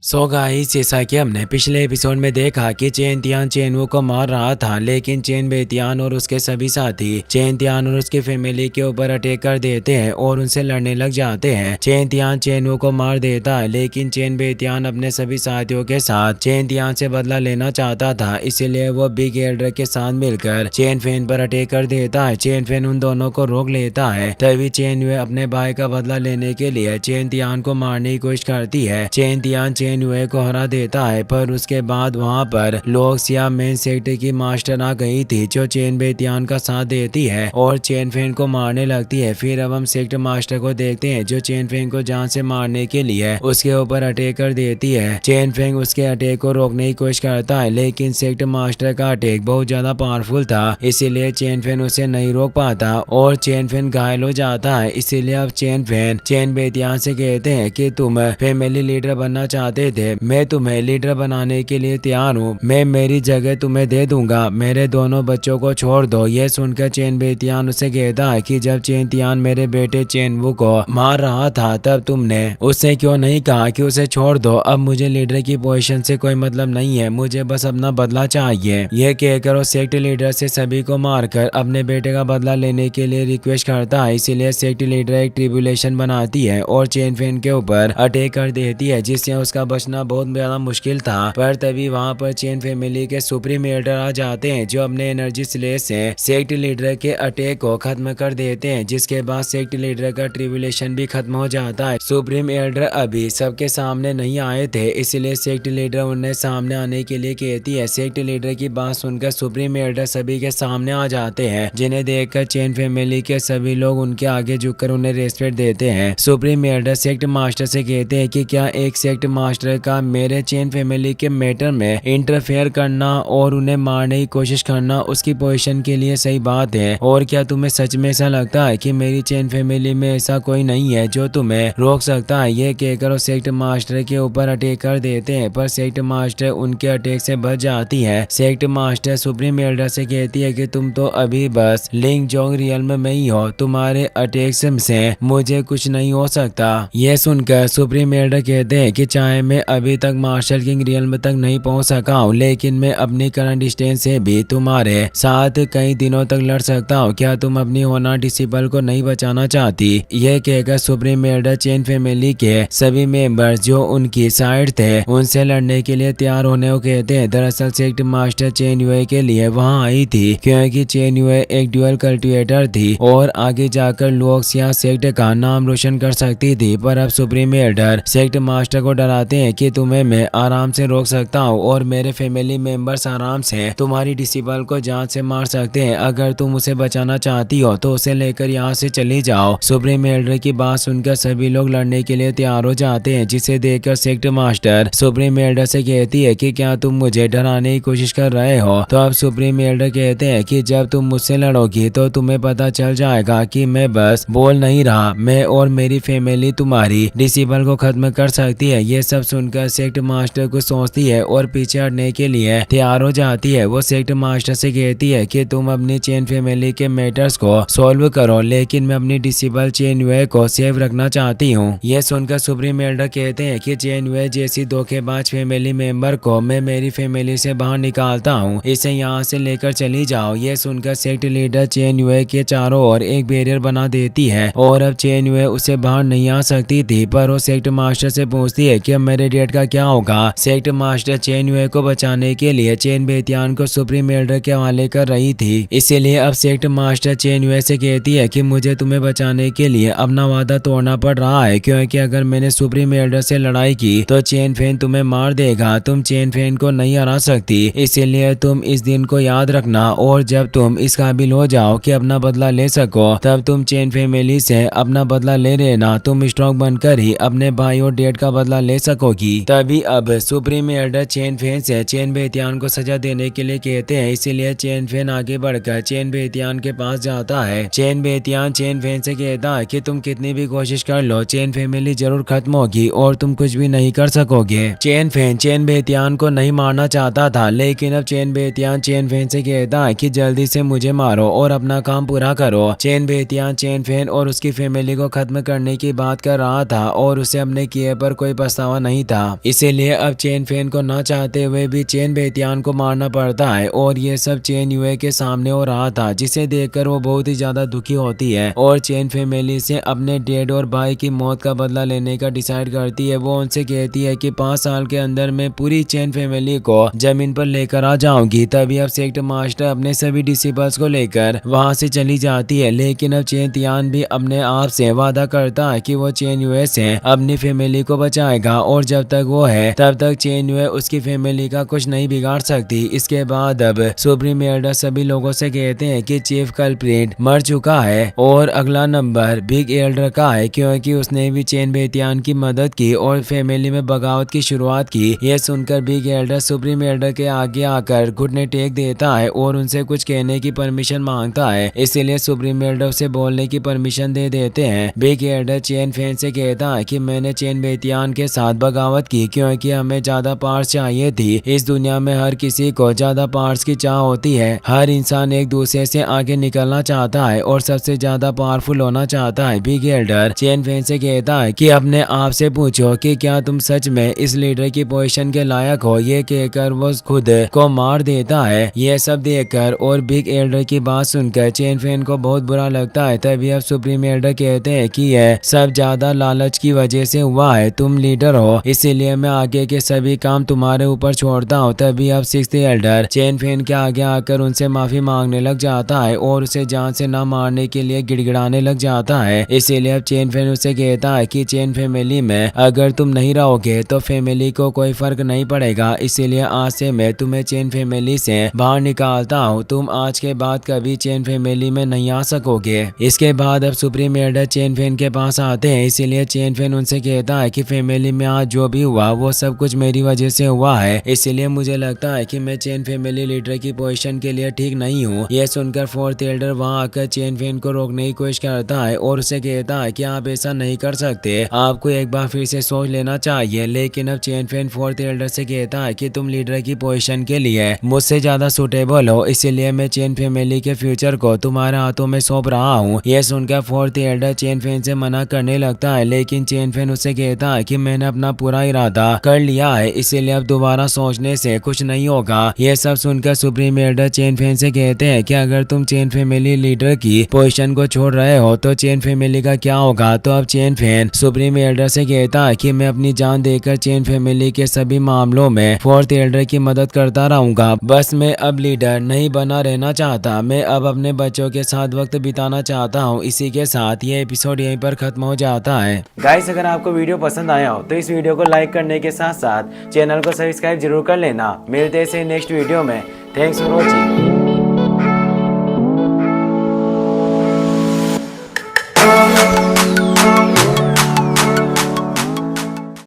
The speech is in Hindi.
सो गाइस, जैसा कि हमने पिछले एपिसोड में देखा कि चेन तियान चेनवू को मार रहा था, लेकिन चेन बेतियान और उसके सभी साथी चेन तियान और उसकी फैमिली के ऊपर अटैक कर देते हैं और उनसे लड़ने लग जाते हैं। चेन तियान चेनवू को मार देता है, लेकिन चेन बेतियान अपने सभी साथियों के साथ चेन तियान से बदला लेना चाहता था, इसीलिए वो बिग एल्डर के साथ मिलकर चेन फेन पर अटैक कर देता है। चेन फेन उन दोनों को रोक लेता है। तभी चेन वे अपने भाई का बदला लेने के लिए चेन तियान को मारने की कोशिश करती है। चेन तियान चेन वे को हरा देता है, पर उसके बाद वहां पर लोग सिया मेन सेक्टर की मास्टर आ गई थी, जो चेन बेतियान का साथ देती है और चेन फेन को मारने लगती है। फिर अब हम सेक्टर मास्टर को देखते हैं, जो चेन फेन को जान से मारने के लिए उसके ऊपर अटैक कर देती है। चेन फेंग उसके अटैक को रोकने की कोशिश करता है, लेकिन सेक्टर मास्टर का अटैक बहुत ज्यादा पावरफुल था, इसीलिए चेन फेन उसे नहीं रोक पाता और चेन फेन घायल हो जाता है। इसीलिए अब चेन फेन चेन बेतियान से कहते हैं कि तुम फैमिली लीडर बनना चाहते थे, मैं तुम्हें लीडर बनाने के लिए तैयार हूँ, मैं मेरी जगह तुम्हें दे दूंगा, मेरे दोनों बच्चों को छोड़ दो। ये सुनकर चेन बेतियान उसे कहता है कि जब चेन तियान मेरे बेटे चेनवू को मार रहा था, तब तुमने उससे क्यों नहीं कहा कि उसे छोड़ दो। अब मुझे लीडर की पोजीशन से कोई मतलब नहीं है, मुझे बस अपना बदला चाहिए। यह कहकर वो सेक्ट लीडर से सभी को मारकर अपने बेटे का बदला लेने के लिए रिक्वेस्ट करता है। इसीलिए सेक्ट लीडर एक ट्रिब्यूलेशन बनाती है और चेन फेन के ऊपर अटैक कर देती है, जिससे उसका बचना बहुत ज्यादा मुश्किल था। पर तभी वहां पर चेन फैमिली के सुप्रीम एल्डर आ जाते हैं, जो अपने एनर्जी स्लेश से सेक्ट लीडर के अटैक को खत्म कर देते हैं, जिसके बाद सेक्ट लीडर का ट्रिब्यूलेशन भी खत्म हो जाता है। सुप्रीम एल्डर अभी सबके सामने नहीं आए थे, इसलिए सेक्ट लीडर उन्हें सामने आने के लिए कहती है। सेक्ट लीडर की बात सुनकर सुप्रीम एल्डर सभी के सामने आ जाते हैं, जिन्हें देखकर चेन फैमिली के सभी लोग उनके आगे झुककर उन्हें रेस्पेक्ट देते हैं। सुप्रीम एल्डर सेक्ट मास्टर से कहते हैं कि क्या एक सेक्ट मास्टर का मेरे चेन फैमिली के मैटर में इंटरफेयर करना और उन्हें मारने की कोशिश करना उसकी पोजीशन के लिए सही बात है, और क्या तुम्हें सच में ऐसा लगता है कि मेरी चेन फैमिली में ऐसा कोई नहीं है जो तुम्हें रोक सकता है। ये कहकर वो सेक्ट मास्टर के ऊपर अटैक कर देते हैं, पर सेक्ट मास्टर उनके अटैक से बच जाती है। सेक्ट मास्टर सुप्रीम एल्डर से कहती है कि तुम तो अभी बस लिंग जोंग रियल्म में ही हो, तुम्हारे अटैक से मुझे कुछ नहीं हो सकता। यह सुनकर सुप्रीम एल्डर कहते हैं कि चाहे मैं अभी तक मार्शल किंग रियल्म तक नहीं पहुंच सका हूँ, लेकिन मैं अपनी करंट डिस्टेंस से भी तुम्हारे साथ कई दिनों तक लड़ सकता हूँ। क्या तुम अपनी होना डिसिबल को नहीं बचाना चाहती। यह कहकर सुप्रीम एल्डर चेन फैमिली के सभी मेंबर्स जो उनकी साइड थे उनसे लड़ने के लिए तैयार होने को कहते हैं। दरअसल सेक्ट मास्टर चेन यूए के लिए वहाँ आई थी, क्योंकि चेन यूए एक ड्यूअल कल्टिवेटर थी और आगे जाकर लोक्सिया सेक्ट का नाम रोशन कर सकती थी। पर अब सुप्रीम एल्डर सेक्ट मास्टर को डराते हैं कि तुम्हें मैं आराम से रोक सकता हूँ और मेरे फैमिली मेंबर्स आराम से तुम्हारी डिसिबल को जान से मार सकते हैं। अगर तुम उसे बचाना चाहती हो तो उसे लेकर यहाँ से चली जाओ। सुप्रीम एल्डर की बात सुनकर सभी लोग लड़ने के लिए तैयार हो जाते हैं, जिसे देखकर सेक्ट मास्टर सुप्रीम एल्डर से कहती है कि क्या तुम मुझे डराने की कोशिश कर रहे हो। तो अब सुप्रीम एल्डर कहते हैं कि जब तुम मुझसे लड़ोगी तो तुम्हें पता चल जाएगा कि मैं बस बोल नहीं रहा, मैं और मेरी फैमिली तुम्हारी डिसिबल को खत्म कर सकती है। ये सब सुनकर सेक्ट मास्टर को सोचती है और पीछे हटने के लिए तैयार हो जाती है। वो सेक्ट मास्टर से कहती है कि तुम अपनी चेन फैमिली के मैटर्स को सॉल्व करो, लेकिन मैं अपनी डिसिबल चेन वे को सेव रखना चाहती हूँ। ये सुनकर सुप्रीम एल्डर कहते हैं कि चेन वे जैसी धोखेबाज फैमिली मेंबर को मैं मेरी फैमिली से बाहर निकालता हूँ, इसे यहाँ से लेकर चली जाओ। ये सुनकर सेक्ट लीडर चेन वे के चारों ओर एक बैरियर बना देती है और अब चेन वे उसे बाहर नहीं आ सकती थी। पर वो सेक्ट मास्टर से पूछती है कि अब मेरे डेड का क्या होगा। सेक्ट मास्टर चेन वे को बचाने के लिए चेन बेतियान को सुप्रीम एल्डर के हवाले कर रही थी, इसीलिए अब सेक्ट मास्टर चेन वे से कहती है कि मुझे तुम्हें बचाने के लिए अपना वादा तोड़ना पड़ रहा है, क्योंकि अगर मैंने सुप्रीम एल्डर से लड़ाई की तो चेन फेन तुम्हें मार देगा, तुम चेन फेन को नहीं हरा सकती। इसीलिए तुम इस दिन को याद रखना और जब तुम इस काबिल हो जाओ कि अपना बदला ले सको, तब तुम चेन फैमिली से अपना बदला ले लेना। तुम स्ट्रॉन्ग बनकर ही अपने भाई और डेड का बदला ले सकोगी। तभी अब सुप्रीम एल्डर चेन फेन से चेन बेतियान को सजा देने के लिए कहते हैं, इसीलिए चेन फेन आगे बढ़कर चेन बेतियान के पास जाता है। चेन बेतियान चेन फेन से कहता है कि तुम कितनी भी कोशिश कर लो, चेन फैमिली जरूर खत्म होगी और तुम कुछ भी नहीं कर सकोगे। चेन फेन चेन बेतियान को नहीं मारना चाहता था, लेकिन अब चेन बेतियान चेन फेन से कहता है कि जल्दी से मुझे मारो और अपना काम पूरा करो। चेन बेतियान चेन फेन और उसकी फैमिली को खत्म करने की बात कर रहा था और उसे अपने किए पर कोई पछतावा नहीं नहीं था, इसीलिए अब चेन फेन को न चाहते हुए भी चेन बेतियान को मारना पड़ता है। और ये सब चेन यूए के सामने हो रहा था, जिसे देखकर वो बहुत ही ज्यादा दुखी होती है और चेन फैमिली से अपने डैड और भाई की मौत का बदला लेने का डिसाइड करती है। वो उनसे कहती है कि 5 साल के अंदर मैं पूरी चेन फैमिली को जमीन पर लेकर आ जाऊंगी। तभी अब सेक्ट मास्टर अपने सभी डिसिपल्स को लेकर वहां से चली जाती है, लेकिन अब चेन तियान भी अपने आप से वादा करता है कि वो चेन यूए से अपनी फैमिली को बचाएगा और जब तक वो है तब तक चेन यूए उसकी फैमिली का कुछ नहीं बिगाड़ सकती। इसके बाद अब सुप्रीम एल्डर सभी लोगों से कहते हैं कि चीफ कल्प्रिट मर चुका है और अगला नंबर बिग एल्डर का है, क्योंकि उसने भी चेन बेतियान की मदद की और फैमिली में बगावत की शुरुआत की। यह सुनकर बिग एल्डर सुप्रीम एल्डर के आगे आकर घुटने टेक देता है और उनसे कुछ कहने की परमिशन मांगता है, इसीलिए सुप्रीम एल्डर से बोलने की परमिशन दे देते हैं। बिग एल्डर चेन फेन से कहता है कि मैंने चेन बेतियान के साथ बगावत की क्योंकि हमें ज्यादा पार्ट्स चाहिए थी। इस दुनिया में हर किसी को ज्यादा पार्ट्स की चाह होती है, हर इंसान एक दूसरे से आगे निकलना चाहता है और सबसे ज्यादा पावरफुल होना चाहता है। बिग एल्डर चेन फेन से कहता है कि अपने आप से पूछो कि क्या तुम सच में इस लीडर की पोजीशन के लायक हो। ये कहकर वो खुद को मार देता है। ये सब देखकर और बिग एल्डर की बात सुनकर चेन फेन को बहुत बुरा लगता है। तभी अब सुप्रीम एल्डर कहते हैं कि यह सब ज्यादा लालच की वजह से हुआ है, तुम लीडर हो इसीलिए मैं आगे के सभी काम तुम्हारे ऊपर छोड़ता हूँ। तभी अब सिक्स्थ एल्डर चेन फेन के आगे आकर उनसे माफी मांगने लग जाता है और उसे जान से न मारने के लिए गिड़गिड़ाने लग जाता है। इसीलिए अब चेन फेन उसे कहता है कि चेन फैमिली में अगर तुम नहीं रहोगे तो फैमिली को कोई फर्क नहीं पड़ेगा, इसीलिए आज से मैं तुम्हें चेन फैमिली से बाहर निकालता हूँ। तुम आज के बाद कभी चेन फैमिली में नहीं आ सकोगे। इसके बाद अब सुप्रीम एल्डर चेन फेन के पास आते हैं, इसीलिए चेन फेन उनसे कहता है कि फैमिली में आज जो भी हुआ वो सब कुछ मेरी वजह से हुआ है, इसीलिए मुझे लगता है कि मैं चेन फैमिली लीडर की पोजीशन के लिए ठीक नहीं हूँ। यह सुनकर फोर्थ एल्डर वहाँ आकर चेन फेन को रोकने की कोशिश करता है और उसे कहता है कि आप ऐसा नहीं कर सकते, आपको एक बार फिर से सोच लेना चाहिए। लेकिन अब चेन फेन फोर्थ एल्डर से कहता है कि तुम लीडर की पोजीशन के लिए मुझसे ज्यादा सुटेबल हो, इसीलिए मैं चेन फैमिली के फ्यूचर को तुम्हारे हाथों में सौंप रहा हूँ। यह सुनकर फोर्थ एल्डर चेन फेन से मना करने लगता है, लेकिन चेन फेन उसे कहता है कि मैंने अपना पूरा इरादा कर लिया है, इसीलिए अब दोबारा सोचने से कुछ नहीं होगा। यह सब सुनकर सुप्रीम एल्डर चेन फेन से कहते हैं कि अगर तुम चेन फैमिली लीडर की पोजीशन को छोड़ रहे हो तो चेन फैमिली का क्या होगा। तो अब चेन फेन सुप्रीम एल्डर से कहता है कि मैं अपनी जान देकर चेन फैमिली के सभी मामलों में फोर्थ एल्डर की मदद करता रहूंगा, बस मैं अब लीडर नहीं बना रहना चाहता, मैं अब अपने बच्चों के साथ वक्त बिताना चाहता हूँ। इसी के साथ ये एपिसोड यहीं पर खत्म हो जाता है। गाइस, अगर आपको वीडियो पसंद आया हो तो इस वीडियो को लाइक करने के साथ साथ चैनल को सब्सक्राइब जरूर कर लेना। मिलते हैं नेक्स्ट वीडियो में। Thanks for watching.